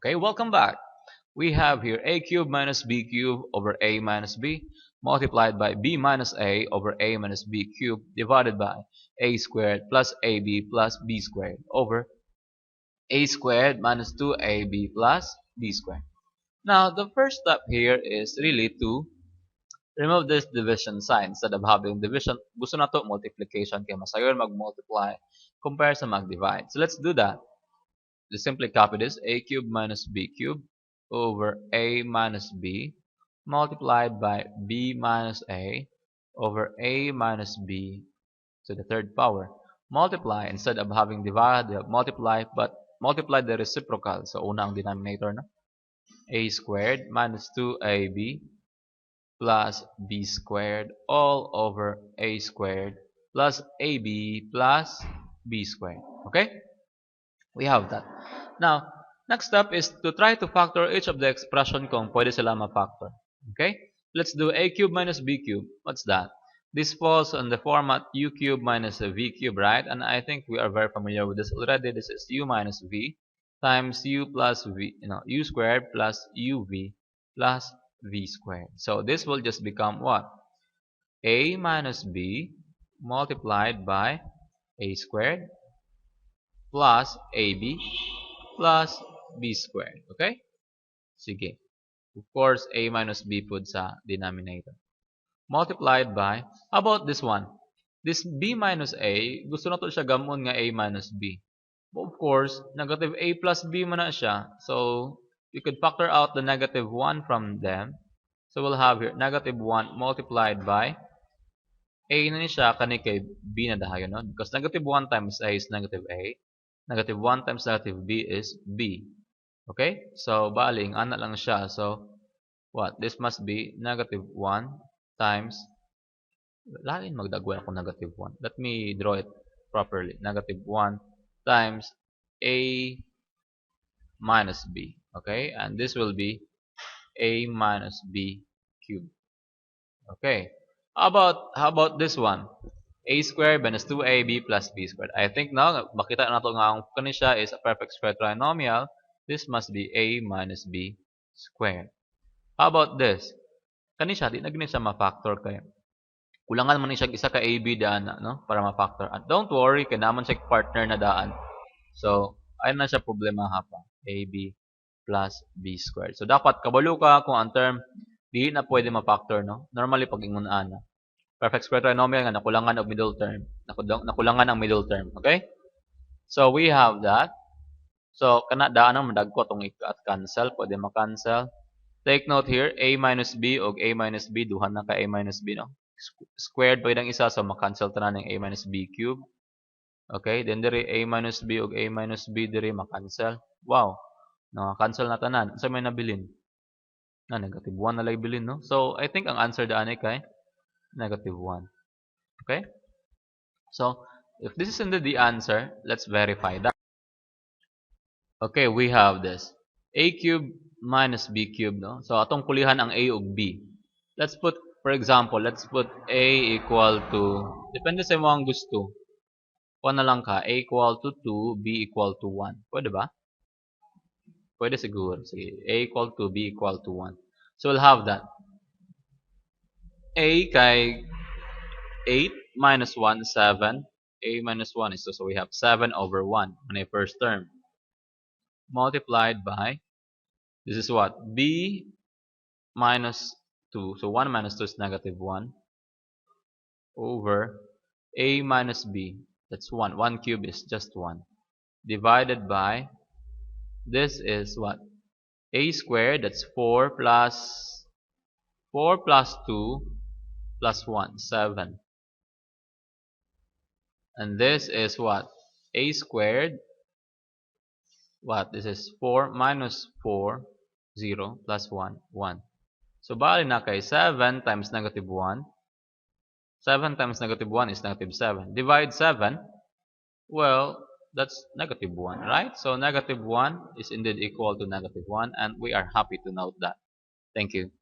Okay, welcome back. We have here a cubed minus b cubed over a minus b multiplied by b minus a over a minus b cubed divided by a squared plus ab plus b squared over a squared minus 2ab plus b squared. Now, the first step here is really to remove this division sign. Instead of having division, gusto na to multiplication kaya mas ayaw mag-multiply compare sa mag-divide. So let's do that. Just simply copy this a cubed minus b cubed over a minus b multiplied by b minus a over a minus b to the third power. Multiply, instead of having divide, we have multiply, but multiply the reciprocal. So una ang denominator na. A squared minus 2ab plus b squared all over a squared plus ab plus b squared. Okay? We have that. Now, next step is to try to factor each of the expression kung pwede sila ma-factor. Okay? Let's do a cubed minus b cubed. What's that? This falls on the format u cubed minus v cubed, right? And I think we are very familiar with this already. This is u minus v times u plus v, u squared plus uv plus v squared. So this will just become what? A minus b multiplied by a squared plus ab plus b squared. Okay? Sige. Of course, a minus b put sa denominator. Multiplied by, how about this one? This b minus a, gusto na to siya gamon nga a minus b. But of course, negative a plus b man na siya. So, you could factor out the negative 1 from them. So, we'll have here negative 1 multiplied by a na ni siya kani kay b na dahayon, no? Because negative 1 times a is negative a. Negative 1 times negative b is b. Okay? So, baling, ana lang siya. So, what? This must be negative 1 times, lain magdagwan ako negative 1. Let me draw it properly. Negative 1 times a minus b. Okay? And this will be a minus b cubed. Okay? How about this one? A squared minus 2ab plus b squared. I think now, makita na ito nga ang kani siya is a perfect square trinomial. This must be a minus b squared. How about this? Kani siya, di na gani siya ma-factor kayo. Kulangan man siya isa ka AB daan, no? Para ma-factor. And don't worry, kaya naman siya partner na daan. So, ayun na siya problema hapa. AB plus B squared. So, dapat kabalo ka kung ang term di na pwede ma-factor, no? Normally, pag ingunaan na. Perfect square trinomial nga, nakulangan ang middle term. Nakulangan ang middle term. Okay? So, we have that. So, kana daan ang madagko itong at cancel. Pwede ma-cancel. Take note here, a minus b o a minus b, duhan na ka a minus b, no? Squared pwede ang isa, so makancel tanan ng a minus b cube. Okay, then diri a minus b o a minus b diri makancel. Wow, naka-cancel na tanan. Sa may nabilin? Na negative 1 na lang bilin, no? So, I think ang answer daan ay kay negative 1. Okay? So, if this is indeed the answer, let's verify that. Okay, we have this. A cubed minus b cubed, no? So, atong kulihan ang a ug b. Let's put, for example, let's put a equal to, depende sa mga gusto. Kuha na lang ka, a equal to 2, b equal to 1. Pwede ba? Pwede siguro. Sige, a equal to, b equal to 1. So, we'll have that. A kay 8 minus 1, 7. A minus 1 is 2, so we have 7 over 1 on a first term. Multiplied by, this is what? B minus 2. So 1 minus 2 is negative 1 over a minus b. That's 1. 1 cube is just 1. Divided by, this is what? A squared, that's 4 plus 2 plus 1, 7. And this is what? A squared, what? This is 4 minus 4, 0, plus 1, 1. So, bali na kay 7 times negative 1. 7 times negative 1 is negative 7. Divide 7, well, that's negative 1, right? So, negative 1 is indeed equal to negative 1, and we are happy to note that. Thank you.